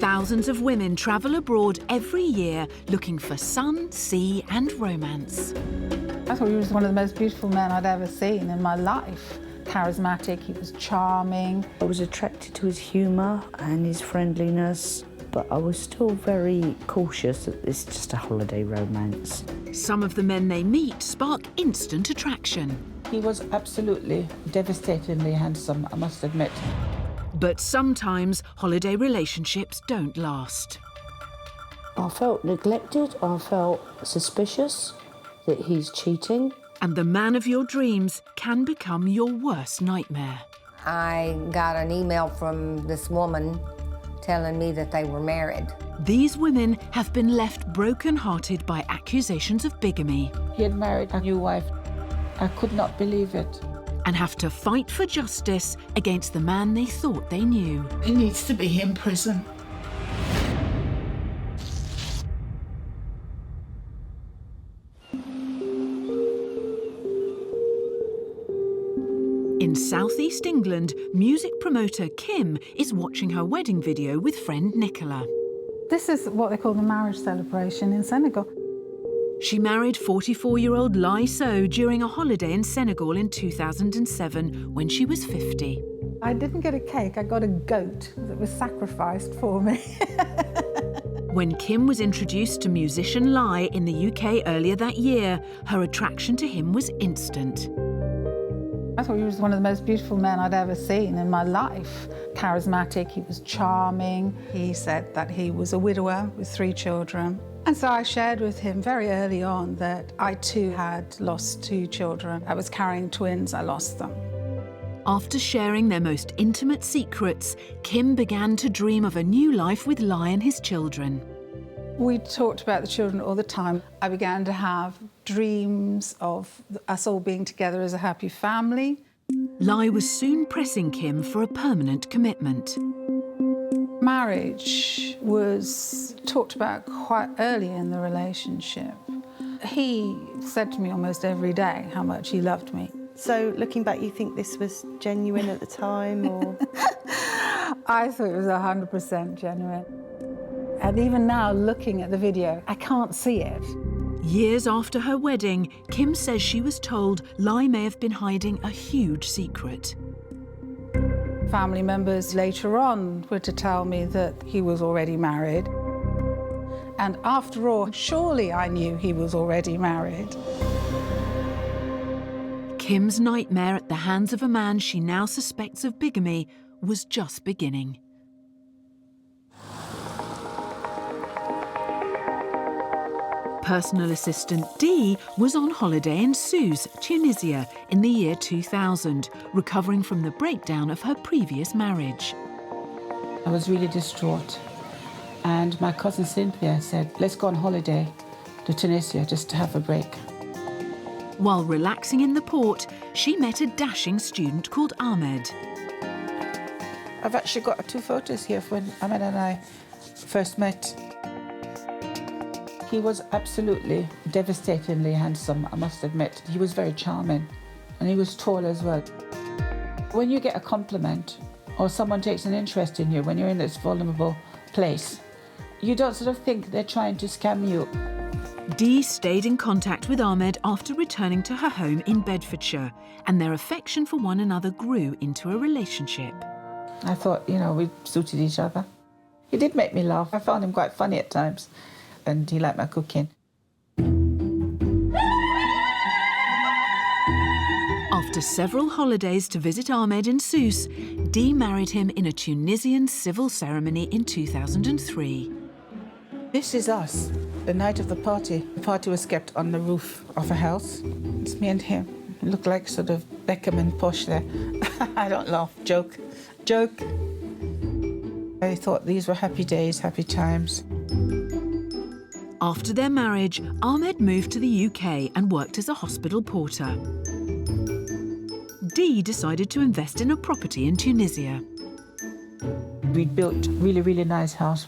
Thousands of women travel abroad every year looking for sun, sea and romance. I thought he was one of the most beautiful men I'd ever seen in my life. Charismatic, he was charming. I was attracted to his humour and his friendliness, but I was still very cautious that it's just a holiday romance. Some of the men they meet spark instant attraction. He was absolutely devastatingly handsome, I must admit. But sometimes holiday relationships don't last. I felt neglected, I felt suspicious that he's cheating. And the man of your dreams can become your worst nightmare. I got an email from this woman telling me that they were married. These women have been left broken-hearted by accusations of bigamy. He had married a new wife. I could not believe it. And have to fight for justice against the man they thought they knew. He needs to be in prison. In southeast England, music promoter Kim is watching her wedding video with friend Nicola. This is what they call the marriage celebration in Senegal. She married 44-year-old Lai So during a holiday in Senegal in 2007 when she was 50. I didn't get a cake, I got a goat that was sacrificed for me. When Kim was introduced to musician Lai in the UK earlier that year, her attraction to him was instant. I thought he was one of the most beautiful men I'd ever seen in my life. Charismatic, he was charming. He said that he was a widower with 3 children. And so I shared with him very early on that I too had lost 2 children. I was carrying twins, I lost them. After sharing their most intimate secrets, Kim began to dream of a new life with Lai and his children. We talked about the children all the time. I began to have dreams of us all being together as a happy family. Lai was soon pressing Kim for a permanent commitment. Marriage was talked about quite early in the relationship. He said to me almost every day how much he loved me. So, looking back, you think this was genuine at the time, or...? I thought it was 100% genuine. And even now, looking at the video, I can't see it. Years after her wedding, Kim says she was told Lai may have been hiding a huge secret. Family members later on were to tell me that he was already married. And after all, surely I knew he was already married. Kim's nightmare at the hands of a man she now suspects of bigamy was just beginning. Personal assistant Dee was on holiday in Sousse, Tunisia, in the year 2000, recovering from the breakdown of her previous marriage. I was really distraught. And my cousin Cynthia said, let's go on holiday to Tunisia just to have a break. While relaxing in the port, she met a dashing student called Ahmed. I've actually got 2 photos here of when Ahmed and I first met. He was absolutely devastatingly handsome, I must admit. He was very charming, and he was tall as well. When you get a compliment or someone takes an interest in you when you're in this vulnerable place, you don't sort of think they're trying to scam you. Dee stayed in contact with Ahmed after returning to her home in Bedfordshire, and their affection for one another grew into a relationship. I thought, you know, we suited each other. He did make me laugh. I found him quite funny at times, and he liked my cooking. After several holidays to visit Ahmed in Sousse, Dee married him in a Tunisian civil ceremony in 2003. This is us, the night of the party. The party was kept on the roof of a house. It's me and him. We look like sort of Beckham and Posh there. I don't laugh, joke. I thought these were happy days, happy times. After their marriage, Ahmed moved to the UK and worked as a hospital porter. Dee decided to invest in a property in Tunisia. We'd built a really, really nice house.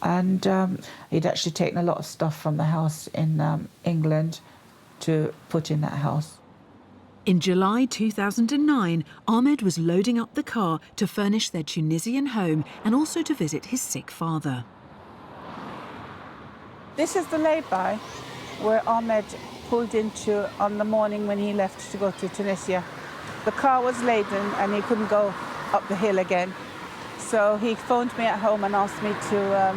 And he'd actually taken a lot of stuff from the house in England to put in that house. In July 2009, Ahmed was loading up the car to furnish their Tunisian home and also to visit his sick father. This is the lay-by where Ahmed pulled into on the morning when he left to go to Tunisia. The car was laden and he couldn't go up the hill again. So he phoned me at home and asked me to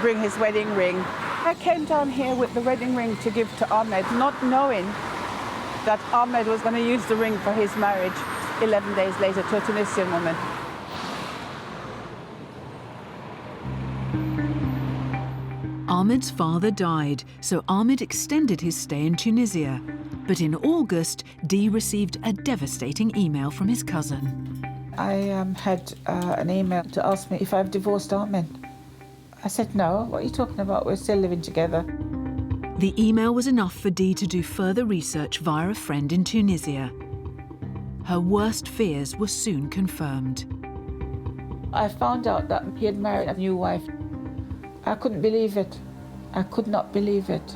bring his wedding ring. I came down here with the wedding ring to give to Ahmed, not knowing that Ahmed was going to use the ring for his marriage 11 days later to a Tunisian woman. Ahmed's father died, so Ahmed extended his stay in Tunisia. But in August, Dee received a devastating email from his cousin. I had an email to ask me if I've divorced Ahmed. I said, no, what are you talking about? We're still living together. The email was enough for Dee to do further research via a friend in Tunisia. Her worst fears were soon confirmed. I found out that he had married a new wife. I couldn't believe it. I could not believe it.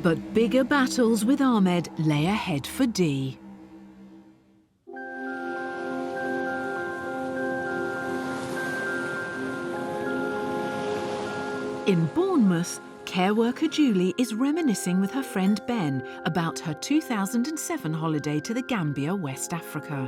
But bigger battles with Ahmed lay ahead for Dee. In Bournemouth, care worker Julie is reminiscing with her friend Ben about her 2007 holiday to the Gambia, West Africa.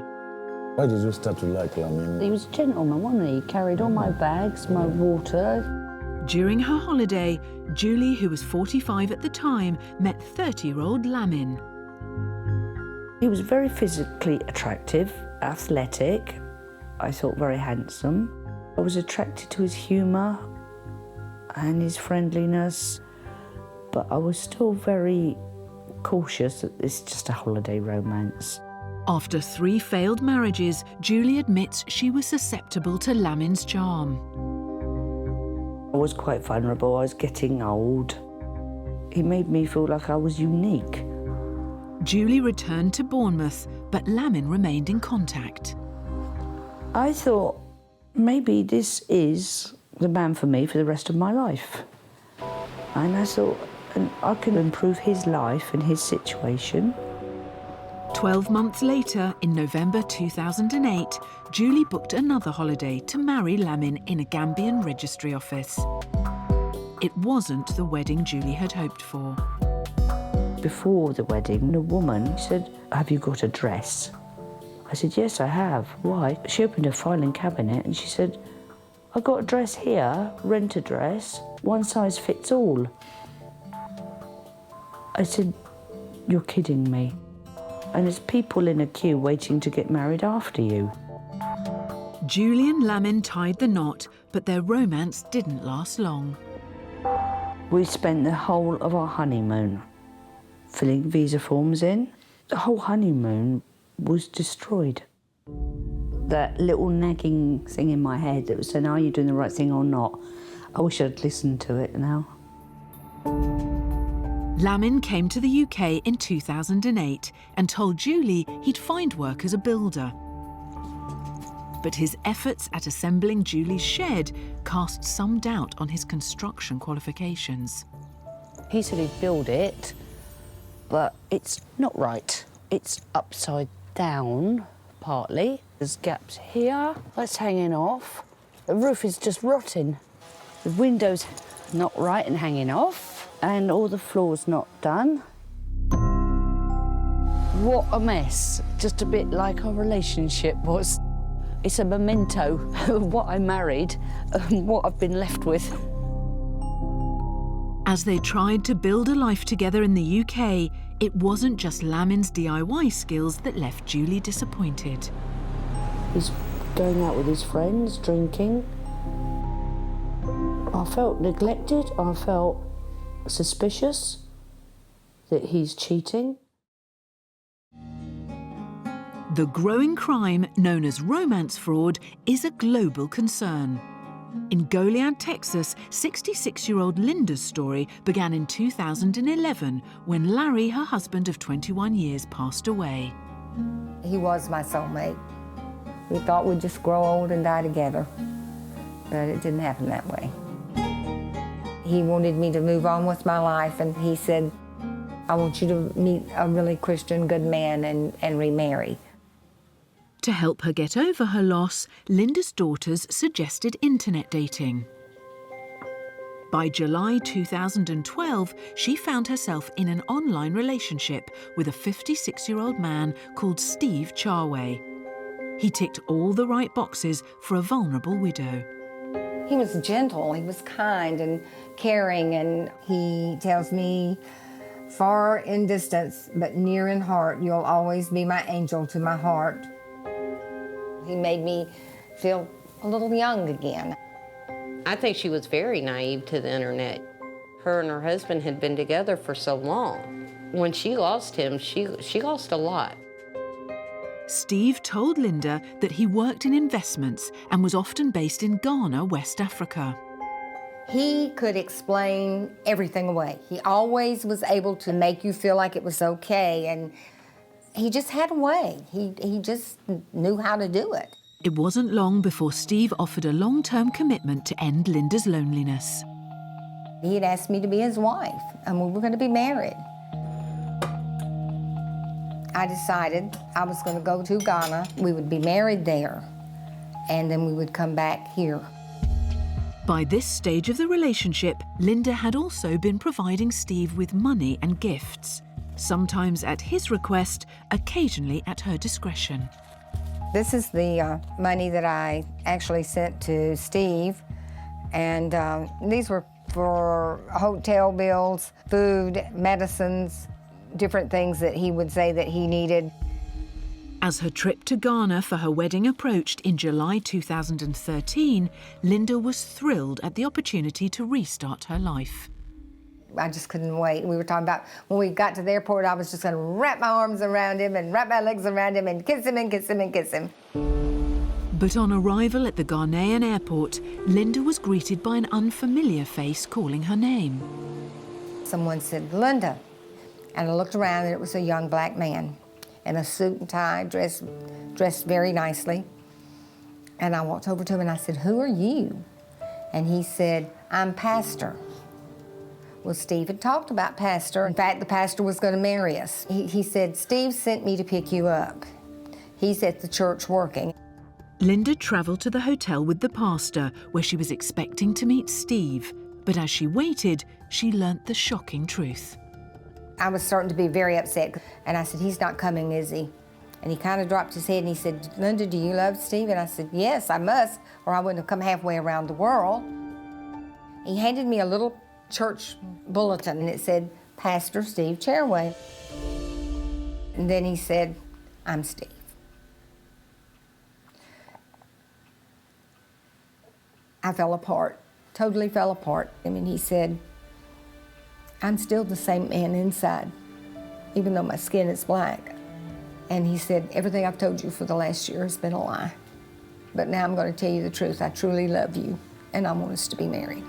Why did you start to like Lamin? He was a gentleman, wasn't he? He carried all my bags, my water. During her holiday, Julie, who was 45 at the time, met 30-year-old Lamin. He was very physically attractive, athletic, I thought very handsome. I was attracted to his humour and his friendliness, but I was still very cautious that it's just a holiday romance. After 3 failed marriages, Julie admits she was susceptible to Lamin's charm. I was quite vulnerable, I was getting old. He made me feel like I was unique. Julie returned to Bournemouth, but Lamin remained in contact. I thought maybe this is the man for me for the rest of my life. And I thought I can improve his life and his situation. 12 months later, in November 2008, Julie booked another holiday to marry Lamin in a Gambian registry office. It wasn't the wedding Julie had hoped for. Before the wedding, a woman said, "Have you got a dress?" I said, "Yes, I have." "Why?" She opened a filing cabinet and she said, "I've got a dress here, rent a dress, one size fits all." I said, "You're kidding me." And there's people in a queue waiting to get married after you. Julie and Lamin tied the knot, but their romance didn't last long. We spent the whole of our honeymoon filling visa forms in. The whole honeymoon was destroyed. That little nagging thing in my head that was saying, are you doing the right thing or not? I wish I'd listened to it now. Lamin came to the UK in 2008 and told Julie he'd find work as a builder. But his efforts at assembling Julie's shed cast some doubt on his construction qualifications. He said he'd build it, but it's not right. It's upside down, partly. There's gaps here, that's hanging off. The roof is just rotting. The window's not right and hanging off, and all the floor's not done. What a mess. Just a bit like our relationship was. It's a memento of what I married and what I've been left with. As they tried to build a life together in the UK, it wasn't just Lamin's DIY skills that left Julie disappointed. He's going out with his friends, drinking. I felt neglected, I felt suspicious that he's cheating. The growing crime known as romance fraud is a global concern. In Goliad, Texas, 66-year-old Linda's story began in 2011 when Larry, her husband of 21 years, passed away. He was my soulmate. We thought we'd just grow old and die together, but it didn't happen that way. He wanted me to move on with my life, and he said, I want you to meet a really Christian, good man and remarry. To help her get over her loss, Linda's daughters suggested internet dating. By July 2012, she found herself in an online relationship with a 56-year-old man called Steve Charway. He ticked all the right boxes for a vulnerable widow. He was gentle, he was kind and caring, and he tells me, far in distance, but near in heart, you'll always be my angel to my heart. He made me feel a little young again. I think she was very naive to the internet. Her and her husband had been together for so long. When she lost him, she lost a lot. Steve told Linda that he worked in investments and was often based in Ghana, West Africa. He could explain everything away. He always was able to make you feel like it was okay, and he just had a way. He just knew how to do it. It wasn't long before Steve offered a long-term commitment to end Linda's loneliness. He had asked me to be his wife, and we were going to be married. I decided I was going to go to Ghana. We would be married there, and then we would come back here. By this stage of the relationship, Linda had also been providing Steve with money and gifts, sometimes at his request, occasionally at her discretion. This is the money that I actually sent to Steve, and these were for hotel bills, food, medicines, different things that he would say that he needed. As her trip to Ghana for her wedding approached in July 2013, Linda was thrilled at the opportunity to restart her life. I just couldn't wait. We were talking about when we got to the airport, I was just going to wrap my arms around him and wrap my legs around him and kiss him and kiss him and kiss him. But on arrival at the Ghanaian airport, Linda was greeted by an unfamiliar face calling her name. Someone said, "Linda." And I looked around, and it was a young black man in a suit and tie, dressed very nicely. And I walked over to him and I said, "Who are you?" And he said, "I'm pastor." Well, Steve had talked about pastor. In fact, the pastor was going to marry us. He said, "Steve sent me to pick you up. He's at the church working." Linda travelled to the hotel with the pastor, where she was expecting to meet Steve. But as she waited, she learnt the shocking truth. I was starting to be very upset, and I said, "He's not coming, is he?" And he kind of dropped his head and he said, "Linda, do you love Steve?" And I said, "Yes, I must, or I wouldn't have come halfway around the world." He handed me a little church bulletin, and it said, "Pastor Steve Charway." And then he said, "I'm Steve." I fell apart, totally fell apart. I mean, he said, "I'm still the same man inside, even though my skin is black." And he said, "Everything I've told you for the last year has been a lie. But now I'm going to tell you the truth. I truly love you, and I want us to be married."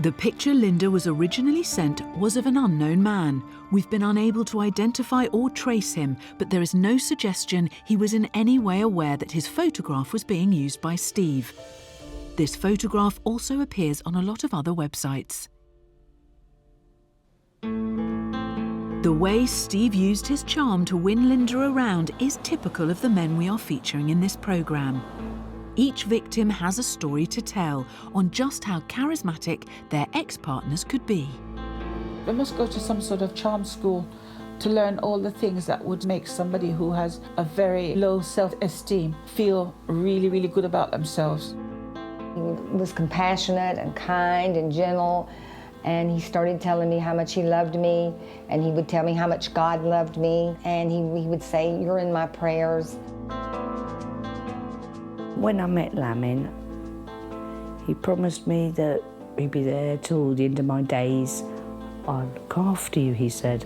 The picture Linda was originally sent was of an unknown man. We've been unable to identify or trace him, but there is no suggestion he was in any way aware that his photograph was being used by Steve. This photograph also appears on a lot of other websites. The way Steve used his charm to win Linda around is typical of the men we are featuring in this programme. Each victim has a story to tell on just how charismatic their ex-partners could be. We must go to some sort of charm school to learn all the things that would make somebody who has a very low self-esteem feel really, really good about themselves. He was compassionate and kind and gentle, and he started telling me how much he loved me, and he would tell me how much God loved me, and he would say, "You're in my prayers." When I met Lamin, he promised me that he'd be there till the end of my days. "I'll look after you," he said.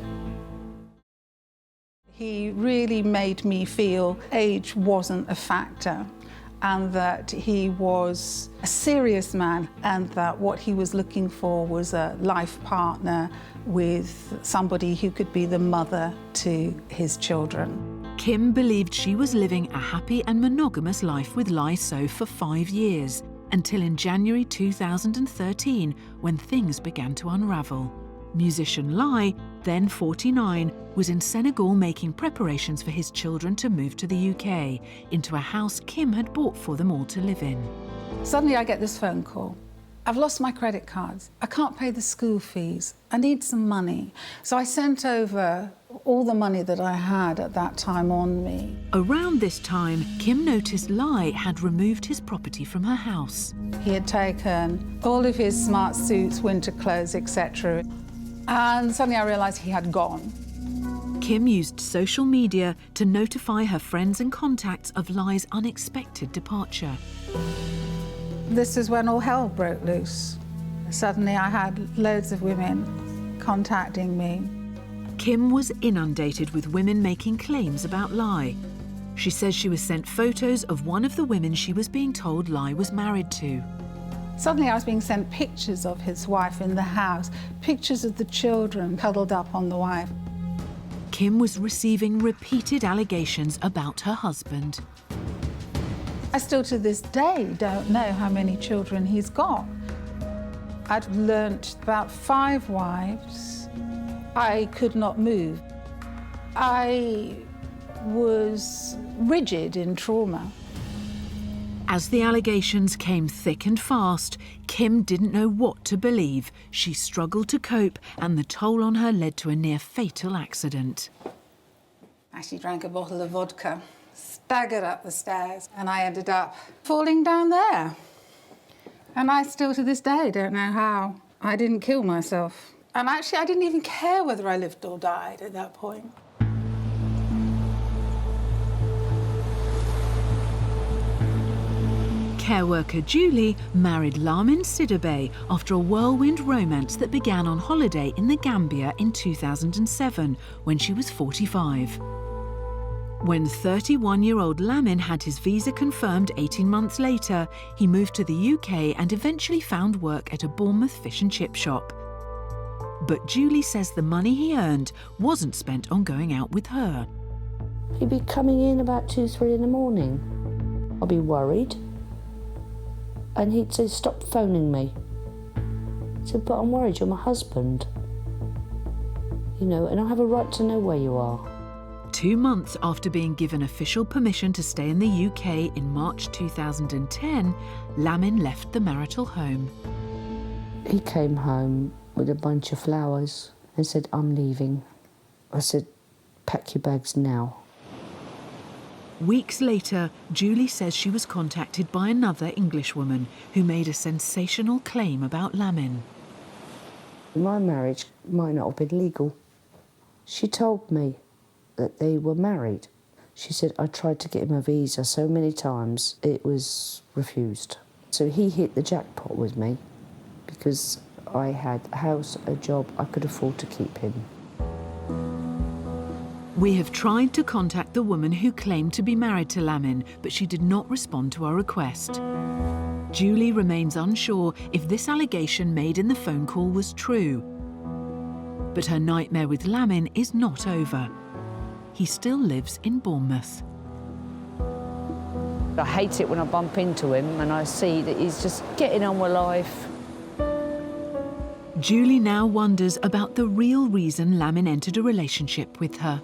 He really made me feel age wasn't a factor, and that he was a serious man, and that what he was looking for was a life partner with somebody who could be the mother to his children. Kim believed she was living a happy and monogamous life with Lai So for 5 years, until in January 2013, when things began to unravel. Musician Lai, then 49, was in Senegal making preparations for his children to move to the UK, into a house Kim had bought for them all to live in. Suddenly I get this phone call. I've lost my credit cards. I can't pay the school fees. I need some money. So I sent over all the money that I had at that time on me. Around this time, Kim noticed Lai had removed his property from her house. He had taken all of his smart suits, winter clothes, etc. And suddenly I realised he had gone. Kim used social media to notify her friends and contacts of Lai's unexpected departure. This is when all hell broke loose. Suddenly I had loads of women contacting me. Kim was inundated with women making claims about Lai. She says she was sent photos of one of the women she was being told Lai was married to. Suddenly I was being sent pictures of his wife in the house, pictures of the children cuddled up on the wife. Kim was receiving repeated allegations about her husband. I still to this day don't know how many children he's got. I'd learnt about 5 wives. I could not move. I was rigid in trauma. As the allegations came thick and fast, Kim didn't know what to believe. She struggled to cope, and the toll on her led to a near-fatal accident. I actually drank a bottle of vodka, staggered up the stairs, and I ended up falling down there. And I still to this day don't know how I didn't kill myself. And actually, I didn't even care whether I lived or died at that point. Care worker Julie married Lamin Sidibe after a whirlwind romance that began on holiday in the Gambia in 2007 when she was 45. When 31-year-old Lamin had his visa confirmed 18 months later, he moved to the UK and eventually found work at a Bournemouth fish and chip shop. But Julie says the money he earned wasn't spent on going out with her. He'd be coming in about 2, 3 in the morning. I'd be worried. And he'd say, stop phoning me. I said, but I'm worried, you're my husband. You know, and I have a right to know where you are. 2 months after being given official permission to stay in the UK in March 2010, Lamin left the marital home. He came home with a bunch of flowers and said, I'm leaving. I said, pack your bags now. Weeks later, Julie says she was contacted by another Englishwoman who made a sensational claim about Lamin. My marriage might not have been legal. She told me that they were married. She said, I tried to get him a visa so many times, it was refused. So he hit the jackpot with me because I had a house, a job, I could afford to keep him. We have tried to contact the woman who claimed to be married to Lamin, but she did not respond to our request. Julie remains unsure if this allegation made in the phone call was true. But her nightmare with Lamin is not over. He still lives in Bournemouth. I hate it when I bump into him and I see that he's just getting on with life. Julie now wonders about the real reason Lamin entered a relationship with her.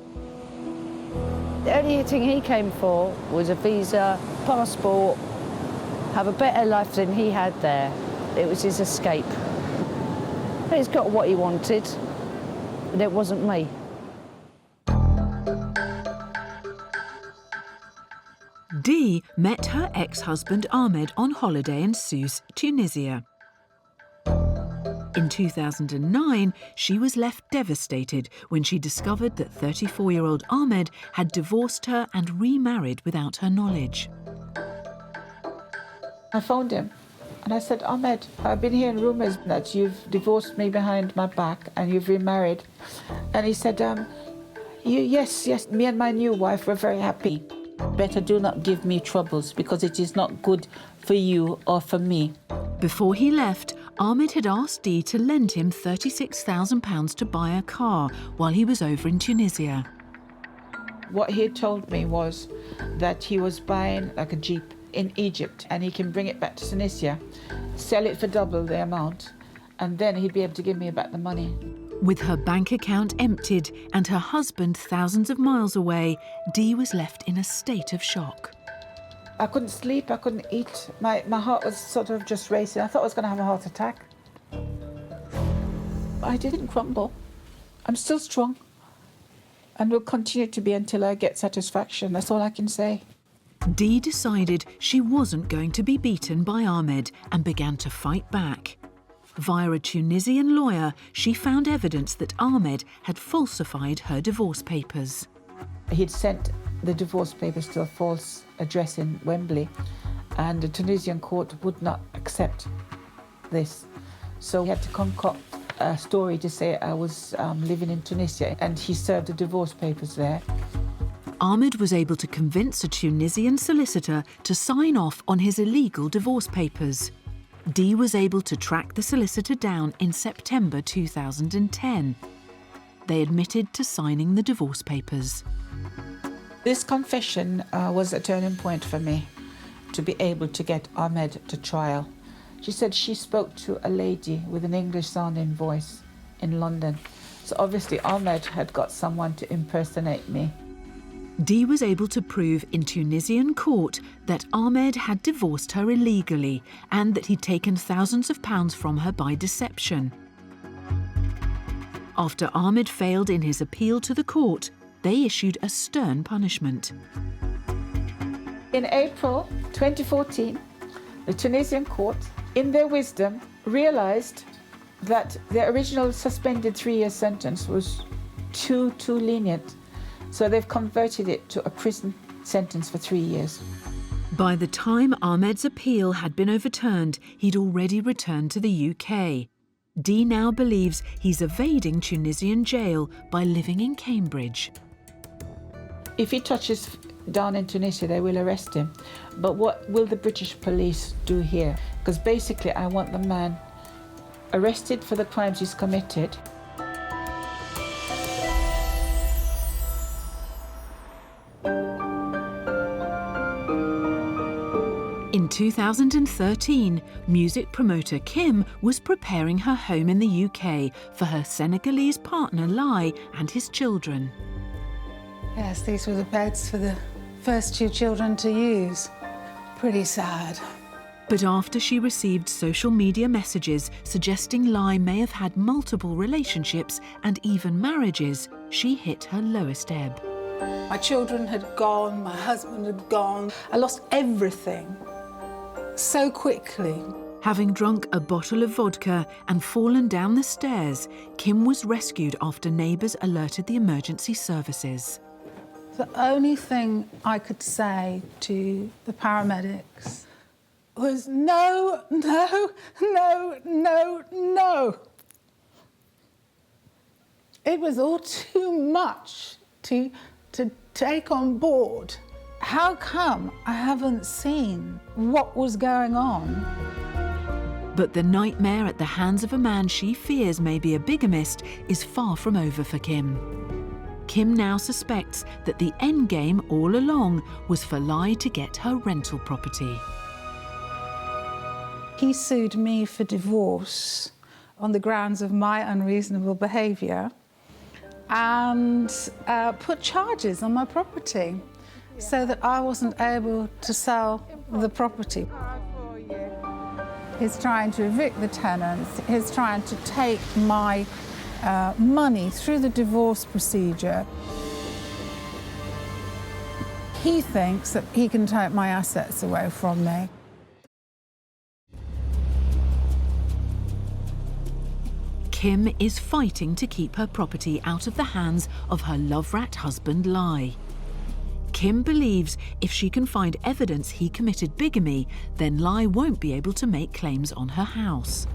The only thing he came for was a visa, passport, have a better life than he had there. It was his escape. But he's got what he wanted, but it wasn't me. Dee met her ex-husband Ahmed on holiday in Sousse, Tunisia. In 2009, she was left devastated when she discovered that 34-year-old Ahmed had divorced her and remarried without her knowledge. I phoned him and I said, Ahmed, I've been hearing rumours that you've divorced me behind my back and you've remarried. And he said, yes, me and my new wife were very happy. Better do not give me troubles because it is not good for you or for me. Before he left, Ahmed had asked Dee to lend him £36,000 to buy a car while he was over in Tunisia. What he had told me was that he was buying like a Jeep in Egypt and he can bring it back to Tunisia, sell it for double the amount, and then he'd be able to give me back the money. With her bank account emptied and her husband thousands of miles away, Dee was left in a state of shock. I couldn't sleep, I couldn't eat. My heart was sort of just racing. I thought I was going to have a heart attack. I didn't crumble. I'm still strong and will continue to be until I get satisfaction. That's all I can say. Dee decided she wasn't going to be beaten by Ahmed and began to fight back. Via a Tunisian lawyer, she found evidence that Ahmed had falsified her divorce papers. He'd sent the divorce papers to a false address in Wembley, and the Tunisian court would not accept this. So he had to concoct a story to say I was living in Tunisia, and he served the divorce papers there. Ahmed was able to convince a Tunisian solicitor to sign off on his illegal divorce papers. Dee was able to track the solicitor down in September 2010. They admitted to signing the divorce papers. This confession was a turning point for me, to be able to get Ahmed to trial. She said she spoke to a lady with an English-sounding voice in London. So obviously Ahmed had got someone to impersonate me. Dee was able to prove in Tunisian court that Ahmed had divorced her illegally and that he'd taken thousands of pounds from her by deception. After Ahmed failed in his appeal to the court, they issued a stern punishment. In April 2014, the Tunisian court, in their wisdom, realised that the original suspended 3-year sentence was too lenient. So they've converted it to a prison sentence for 3 years. By the time Ahmed's appeal had been overturned, he'd already returned to the UK. Dee now believes he's evading Tunisian jail by living in Cambridge. If he touches down in Tunisia, they will arrest him. But what will the British police do here? Because basically I want the man arrested for the crimes he's committed. In 2013, music promoter Kim was preparing her home in the UK for her Senegalese partner Lai and his children. Yes, these were the beds for the first 2 children to use. Pretty sad. But after she received social media messages suggesting Lai may have had multiple relationships and even marriages, she hit her lowest ebb. My children had gone, my husband had gone. I lost everything so quickly. Having drunk a bottle of vodka and fallen down the stairs, Kim was rescued after neighbours alerted the emergency services. The only thing I could say to the paramedics was no, no, no, no, no. It was all too much to take on board. How come I haven't seen what was going on? But the nightmare at the hands of a man she fears may be a bigamist is far from over for Kim. Kim now suspects that the end game all along was for Lai to get her rental property. He sued me for divorce on the grounds of my unreasonable behaviour and put charges on my property so that I wasn't able to sell the property. He's trying to evict the tenants. He's trying to take my money through the divorce procedure. He thinks that he can take my assets away from me. Kim is fighting to keep her property out of the hands of her love rat husband Lai. Kim believes if she can find evidence he committed bigamy, then Lai won't be able to make claims on her house.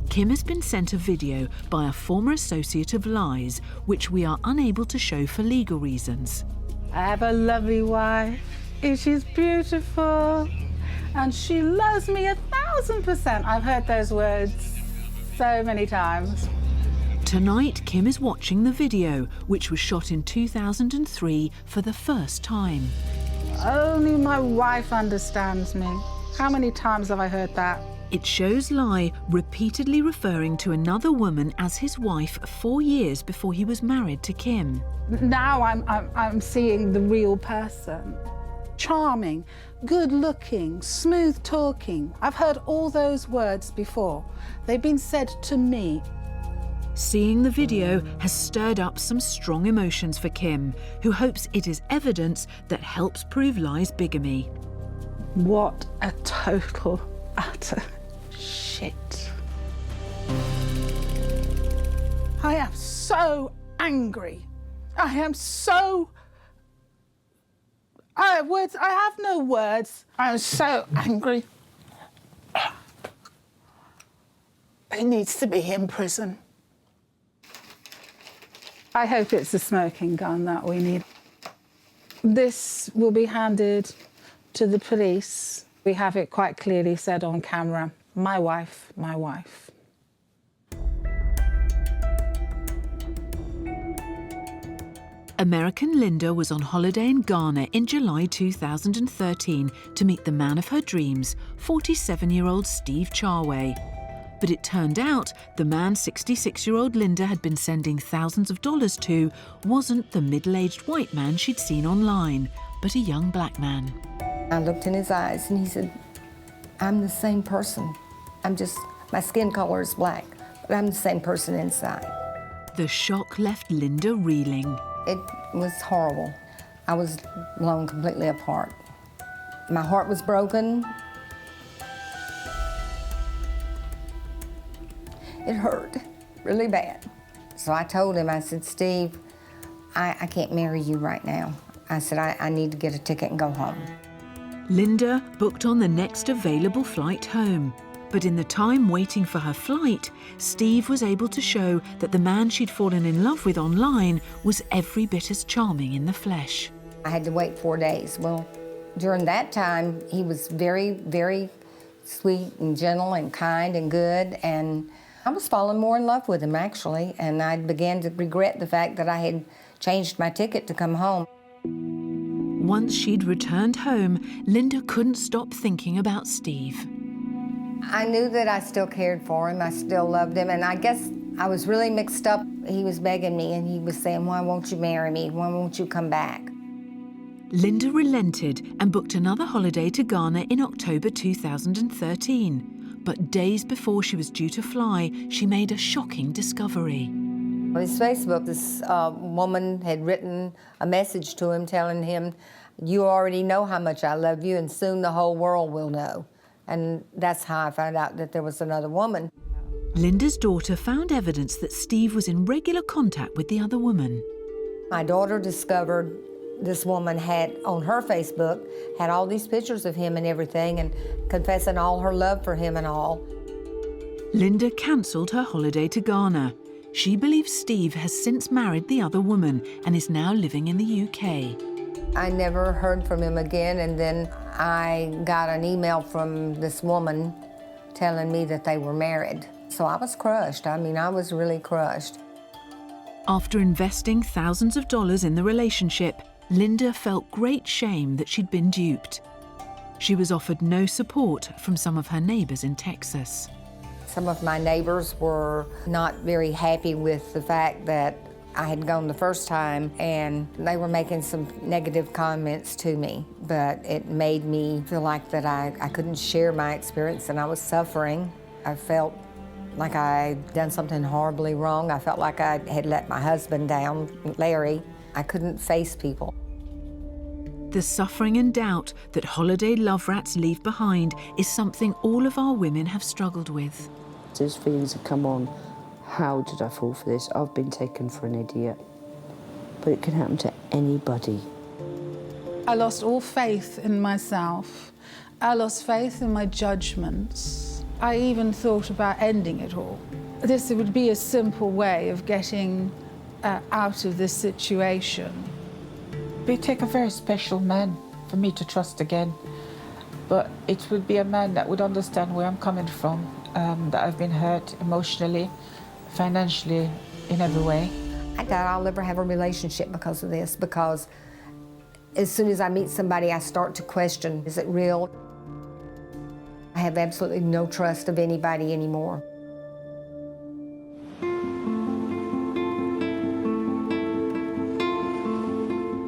Kim has been sent a video by a former associate of Lai's, which we are unable to show for legal reasons. I have a lovely wife, and she's beautiful, and she loves me 1000%. I've heard those words so many times. Tonight, Kim is watching the video, which was shot in 2003 for the first time. Only my wife understands me. How many times have I heard that? It shows Lai repeatedly referring to another woman as his wife 4 years before he was married to Kim. Now I'm seeing the real person. Charming, good-looking, smooth-talking. I've heard all those words before. They've been said to me. Seeing the video has stirred up some strong emotions for Kim, who hopes it is evidence that helps prove Lai's bigamy. What a total, utter shit. I am so angry. I am so... I have no words. I am so angry. He needs to be in prison. I hope it's the smoking gun that we need. This will be handed to the police. We have it quite clearly said on camera, my wife, my wife. American Linda was on holiday in Ghana in July 2013 to meet the man of her dreams, 47-year-old Steve Charway. But it turned out the man 66-year-old Linda had been sending thousands of dollars to wasn't the middle-aged white man she'd seen online, but a young black man. I looked in his eyes and he said, I'm the same person. My skin color is black, but I'm the same person inside. The shock left Linda reeling. It was horrible. I was blown completely apart. My heart was broken. It hurt really bad. So I told him, I said, Steve, I can't marry you right now. I said, I need to get a ticket and go home. Linda booked on the next available flight home. But in the time waiting for her flight, Steve was able to show that the man she'd fallen in love with online was every bit as charming in the flesh. I had to wait 4 days. Well, during that time, he was very, very sweet and gentle and kind and good, and I was falling more in love with him, actually, and I began to regret the fact that I had changed my ticket to come home. Once she'd returned home, Linda couldn't stop thinking about Steve. I knew that I still cared for him, I still loved him, and I guess I was really mixed up. He was begging me and he was saying, why won't you marry me? Why won't you come back? Linda relented and booked another holiday to Ghana in October 2013. But days before she was due to fly, she made a shocking discovery. On his Facebook, this woman had written a message to him telling him, you already know how much I love you and soon the whole world will know. And that's how I found out that there was another woman. Linda's daughter found evidence that Steve was in regular contact with the other woman. My daughter discovered this woman had, on her Facebook, had all these pictures of him and everything and confessing all her love for him and all. Linda cancelled her holiday to Ghana. She believes Steve has since married the other woman and is now living in the UK. I never heard from him again, and then I got an email from this woman telling me that they were married. So I was crushed. I mean, I was really crushed. After investing thousands of dollars in the relationship, Linda felt great shame that she'd been duped. She was offered no support from some of her neighbours in Texas. Some of my neighbors were not very happy with the fact that I had gone the first time, and they were making some negative comments to me, but it made me feel like that I couldn't share my experience and I was suffering. I felt like I'd done something horribly wrong. I felt like I had let my husband down, Larry. I couldn't face people. The suffering and doubt that holiday love rats leave behind is something all of our women have struggled with. Those feelings have come on. How did I fall for this? I've been taken for an idiot. But it can happen to anybody. I lost all faith in myself. I lost faith in my judgments. I even thought about ending it all. This would be a simple way of getting out of this situation. It take a very special man for me to trust again. But it would be a man that would understand where I'm coming from, that I've been hurt emotionally, financially, in every way. I doubt I'll ever have a relationship because of this, because as soon as I meet somebody, I start to question, is it real? I I have absolutely no trust of anybody anymore.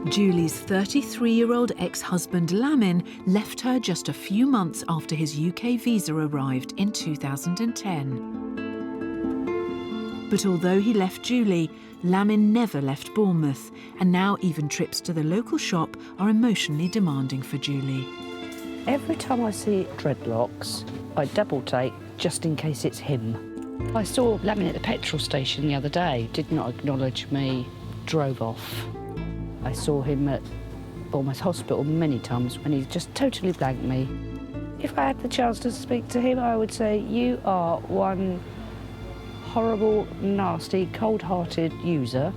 Julie's 33-year-old ex-husband Lamin left her just a few months after his UK visa arrived in 2010. But although he left Julie, Lamin never left Bournemouth, and now even trips to the local shop are emotionally demanding for Julie. Every time I see dreadlocks, I double take just in case it's him. I saw Lamin at the petrol station the other day, did not acknowledge me, drove off. I saw him at Bournemouth Hospital many times and he just totally blanked me. If I had the chance to speak to him, I would say, you are one horrible, nasty, cold-hearted user.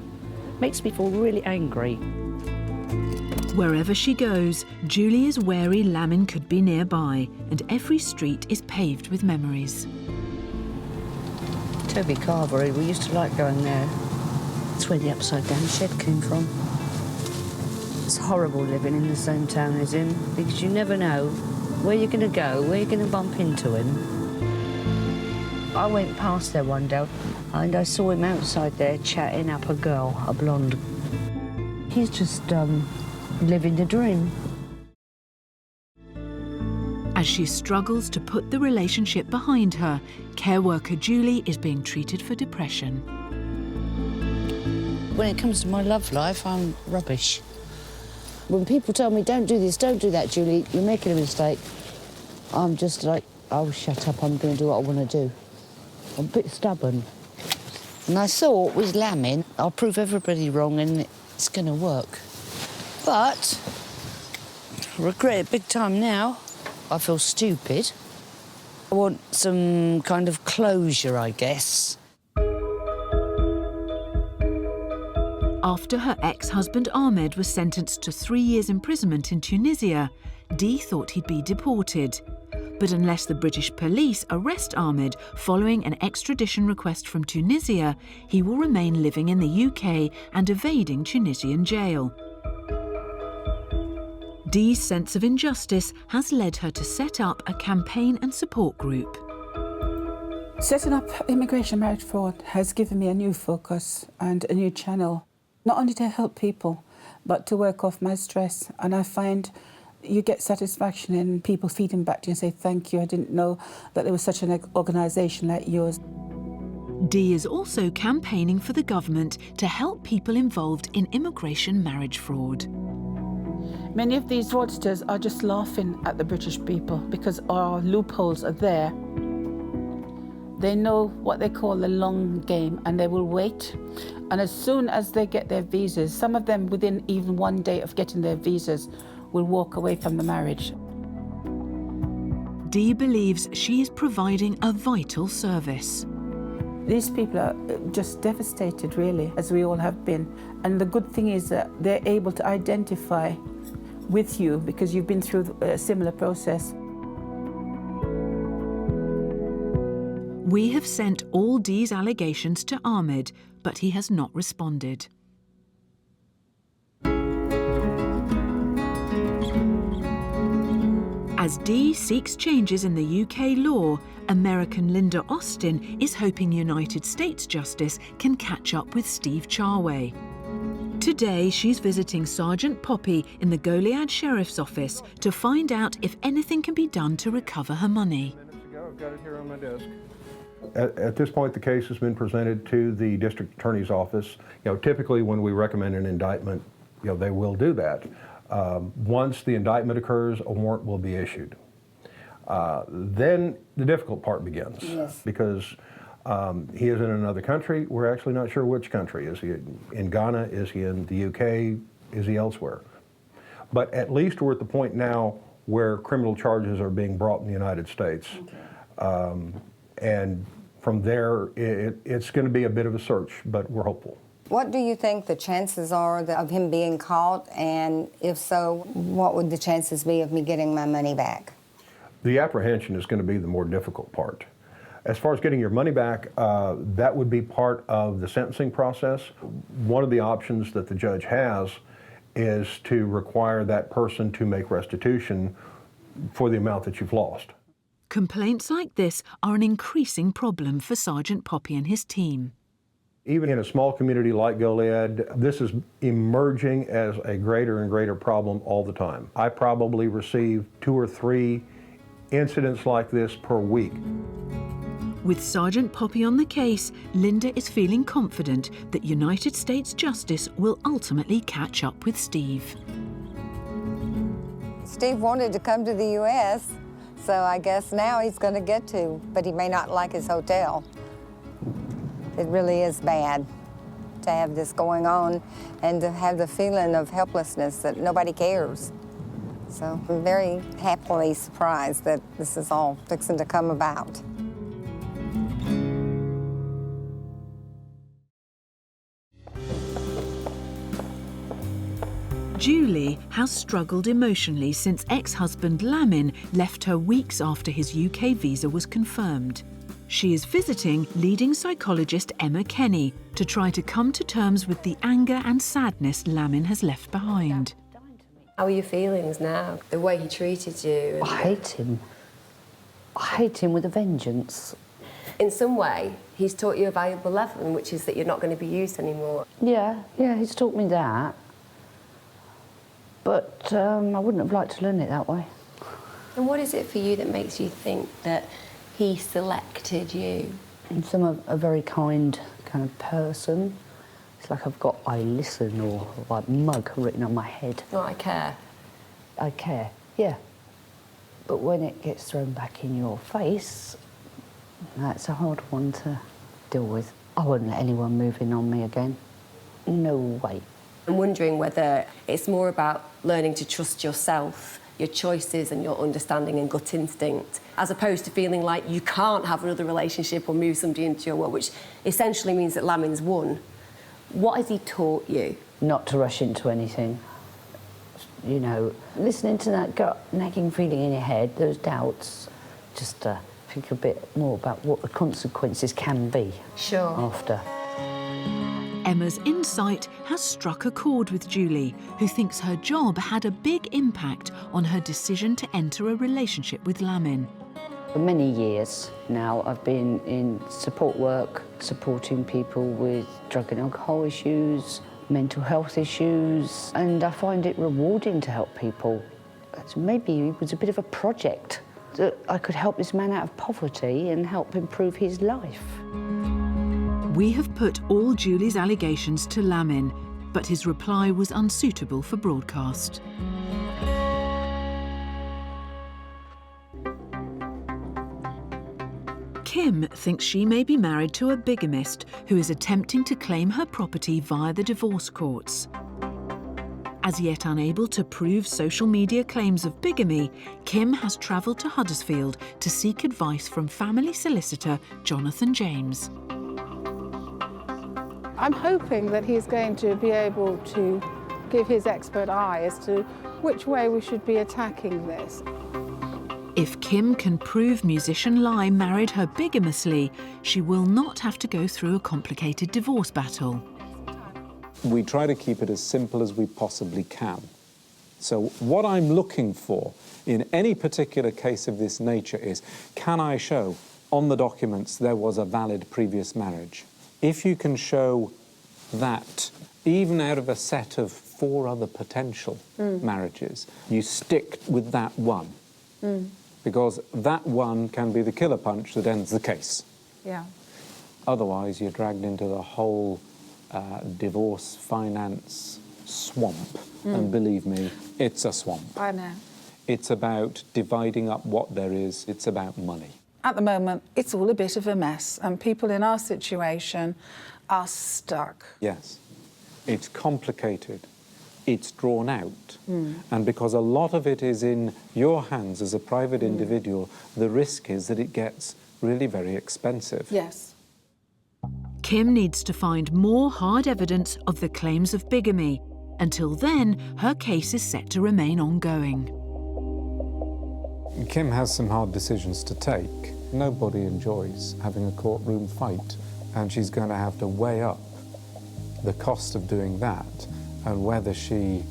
Makes me feel really angry. Wherever she goes, Julie is wary Lamin could be nearby, and every street is paved with memories. Toby Carvery, we used to like going there. That's where the upside-down shed came from. It's horrible living in the same town as him, because you never know where you're going to go, where you're going to bump into him. I went past there one day, and I saw him outside there chatting up a girl, a blonde. He's just living the dream. As she struggles to put the relationship behind her, care worker Julie is being treated for depression. When it comes to my love life, I'm rubbish. When people tell me, don't do this, don't do that, Julie, you're making a mistake, I'm just like, oh, shut up, I'm going to do what I want to do. I'm a bit stubborn. And I thought, with Lamin, I'll prove everybody wrong and it's going to work. But I regret it big time now. I feel stupid. I want some kind of closure, I guess. After her ex-husband Ahmed was sentenced to 3 years imprisonment in Tunisia, Dee thought he'd be deported. But unless the British police arrest Ahmed following an extradition request from Tunisia, he will remain living in the UK and evading Tunisian jail. Dee's sense of injustice has led her to set up a campaign and support group. Setting up immigration marriage fraud has given me a new focus and a new channel, not only to help people, but to work off my stress. And I find you get satisfaction in people feeding back to you and say, thank you, I didn't know that there was such an organisation like yours. Dee is also campaigning for the government to help people involved in immigration marriage fraud. Many of these fraudsters are just laughing at the British people because our loopholes are there. They know what they call the long game and they will wait. And as soon as they get their visas, some of them within even 1 day of getting their visas, will walk away from the marriage. Dee believes she is providing a vital service. These people are just devastated, really, as we all have been. And the good thing is that they're able to identify with you because you've been through a similar process. We have sent all Dee's allegations to Ahmed, but he has not responded. As Dee seeks changes in the UK law, American Linda Austin is hoping United States Justice can catch up with Steve Charway. Today, she's visiting Sergeant Poppy in the Goliad Sheriff's Office to find out if anything can be done to recover her money. I've got it here on my desk. At this point, the case has been presented to the district attorney's office. Typically when we recommend an indictment, they will do that. Once the indictment occurs, a warrant will be issued. Then the difficult part begins. Yes. Because he is in another country. We're actually not sure which country. Is he in Ghana? Is he in the UK? Is he elsewhere? But at least we're at the point now where criminal charges are being brought in the United States. Okay. And from there, it's going to be a bit of a search, but we're hopeful. What do you think the chances are of him being caught? And if so, what would the chances be of me getting my money back? The apprehension is going to be the more difficult part. As far as getting your money back, that would be part of the sentencing process. One of the options that the judge has is to require that person to make restitution for the amount that you've lost. Complaints like this are an increasing problem for Sergeant Poppy and his team. Even in a small community like Goliad, this is emerging as a greater and greater problem all the time. I probably receive 2 or 3 incidents like this per week. With Sergeant Poppy on the case, Linda is feeling confident that United States Justice will ultimately catch up with Steve. Steve wanted to come to the U.S., so I guess now he's going to get to, but he may not like his hotel. It really is bad to have this going on and to have the feeling of helplessness that nobody cares. So I'm very happily surprised that this is all fixing to come about. Julie has struggled emotionally since ex-husband Lamin left her weeks after his UK visa was confirmed. She is visiting leading psychologist Emma Kenny to try to come to terms with the anger and sadness Lamin has left behind. How are your feelings now? The way he treated you? I hate him. I hate him with a vengeance. In some way, he's taught you a valuable lesson, which is that you're not going to be used anymore. Yeah, he's taught me that. But I wouldn't have liked to learn it that way. And what is it for you that makes you think that he selected you? I'm a very kind of person. It's like I've got I listen or like mug written on my head. Oh, I care. I care, yeah. But when it gets thrown back in your face, that's a hard one to deal with. I wouldn't let anyone move in on me again. No way. I'm wondering whether it's more about learning to trust yourself, your choices and your understanding and gut instinct, as opposed to feeling like you can't have another relationship or move somebody into your world, which essentially means that Lamin's won. What has he taught you? Not to rush into anything. You know, listening to that gut nagging feeling in your head, those doubts, just think a bit more about what the consequences can be. Sure. After. Emma's insight has struck a chord with Julie, who thinks her job had a big impact on her decision to enter a relationship with Lamin. For many years now, I've been in support work, supporting people with drug and alcohol issues, mental health issues, and I find it rewarding to help people. Maybe it was a bit of a project that I could help this man out of poverty and help improve his life. We have put all Julie's allegations to Lamin, but his reply was unsuitable for broadcast. Kim thinks she may be married to a bigamist who is attempting to claim her property via the divorce courts. As yet unable to prove social media claims of bigamy, Kim has travelled to Huddersfield to seek advice from family solicitor Jonathan James. I'm hoping that he's going to be able to give his expert eye as to which way we should be attacking this. If Kim can prove musician Lai married her bigamously, she will not have to go through a complicated divorce battle. We try to keep it as simple as we possibly can. So what I'm looking for in any particular case of this nature is, can I show on the documents there was a valid previous marriage? If you can show that, even out of a set of 4 other potential marriages, you stick with that one. Because that one can be the killer punch that ends the case. Yeah. Otherwise, you're dragged into the whole divorce finance swamp. And believe me, it's a swamp. I know. It's about dividing up what there is. It's about money. At the moment, it's all a bit of a mess, and people in our situation are stuck. Yes. It's complicated. It's drawn out. And because a lot of it is in your hands as a private individual, the risk is that it gets really very expensive. Yes. Kim needs to find more hard evidence of the claims of bigamy. Until then, her case is set to remain ongoing. Kim has some hard decisions to take. Nobody enjoys having a courtroom fight, and she's going to have to weigh up the cost of doing that and whether she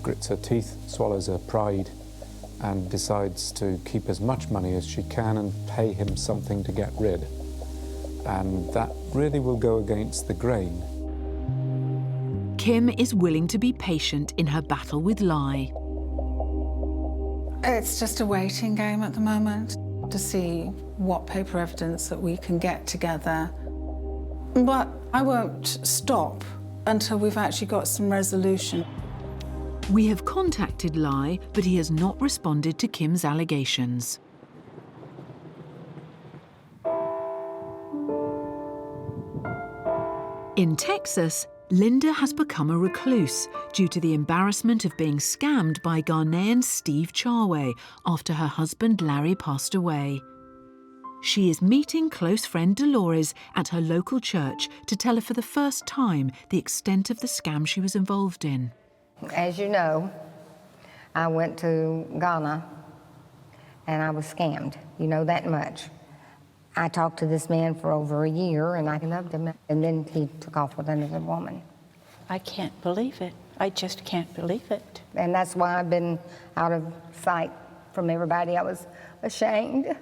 grits her teeth, swallows her pride, and decides to keep as much money as she can and pay him something to get rid. And that really will go against the grain. Kim is willing to be patient in her battle with lie. It's just a waiting game at the moment to see what paper evidence that we can get together. But I won't stop until we've actually got some resolution. We have contacted Lai, but he has not responded to Kim's allegations. In Texas, Linda has become a recluse due to the embarrassment of being scammed by Ghanaian Steve Charway after her husband Larry passed away. She is meeting close friend Dolores at her local church to tell her for the first time the extent of the scam she was involved in. As you know, I went to Ghana and I was scammed. You know that much. I talked to this man for over a year and I loved him, and then he took off with another woman. I can't believe it. I just can't believe it. And that's why I've been out of sight from everybody. I was ashamed.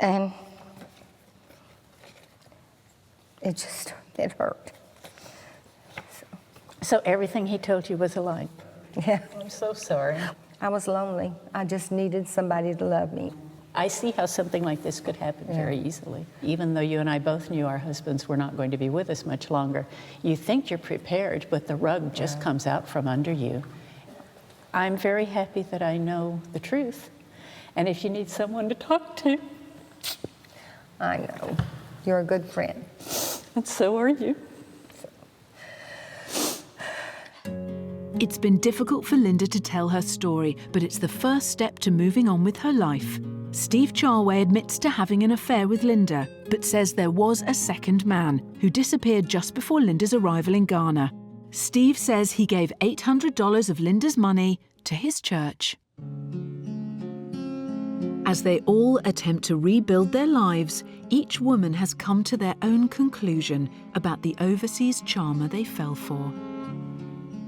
And it hurt. So everything he told you was a lie? Yeah. I'm so sorry. I was lonely. I just needed somebody to love me. I see how something like this could happen very easily. Even though you and I both knew our husbands were not going to be with us much longer, you think you're prepared, but the rug just comes out from under you. I'm very happy that I know the truth. And if you need someone to talk to. I know. You're a good friend. And so are you. It's been difficult for Linda to tell her story, but it's the first step to moving on with her life. Steve Charway admits to having an affair with Linda, but says there was a second man who disappeared just before Linda's arrival in Ghana. Steve says he gave $800 of Linda's money to his church. As they all attempt to rebuild their lives, each woman has come to their own conclusion about the overseas charmer they fell for.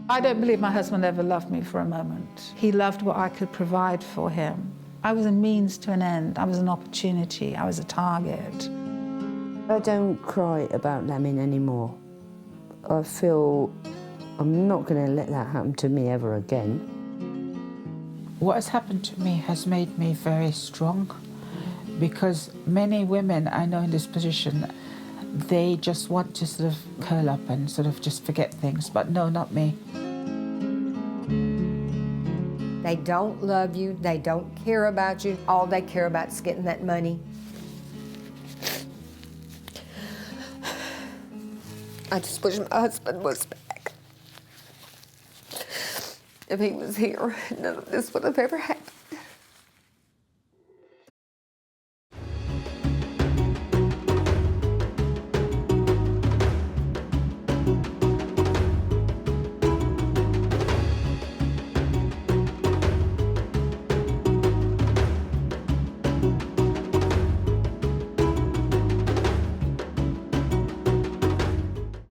I don't believe my husband ever loved me for a moment. He loved what I could provide for him. I was a means to an end. I was an opportunity. I was a target. I don't cry about lambing anymore. I feel I'm not going to let that happen to me ever again. What has happened to me has made me very strong, because many women I know in this position, they just want to sort of curl up and sort of just forget things, but no, not me. They don't love you, they don't care about you. All they care about is getting that money. I just wish my husband was back. If he was here, none of this would have ever happened.